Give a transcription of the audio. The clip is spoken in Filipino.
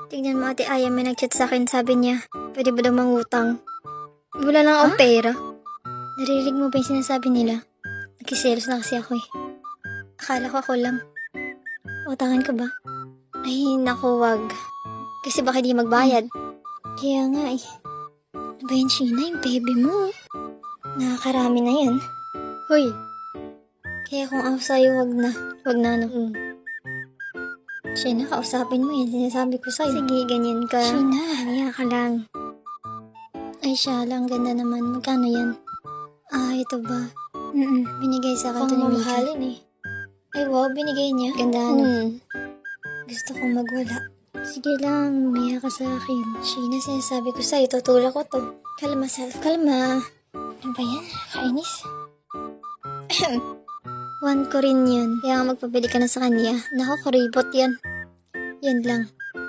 Tignan mo, Ate Aya, may nag-chat sa akin. Sabi niya, pwede ba daw mangutang? Wala lang akong pera. Narinig mo ba yung sinasabi nila? Nagkiselos na kasi ako eh. Akala ko ako lang. Utangan ka ba? Ay, naku, wag. Kasi baka di magbayad. Kaya nga eh. Ano ba yan, Sheena? Yung baby mo. Nakakarami na yan. Hoy. Kaya kung ako sa'yo, wag na. Wag na, ano. Sheena, kausapin mo yan. Sinasabi ko sa'yo. Sige, ganyan ka. Sheena, maya ka lang. Ay, siya lang. Ganda naman. Magkano yan? Ah, ito ba? Binigay sa akin to ni Mika. Pangmamahalin eh. Ay, wow. Binigay niya. Ganda, ano. Gusto kong magwala. Sige lang. Maya ka sa akin. Sheena, sinasabi ko sa'yo. Tutulak ko to. Kalma, self. Kalma. Ano ba yan? Kainis. One ko rin yan. Kaya nga magpabili ka na sa kanya. Naku, kuribot yan. Yan lang.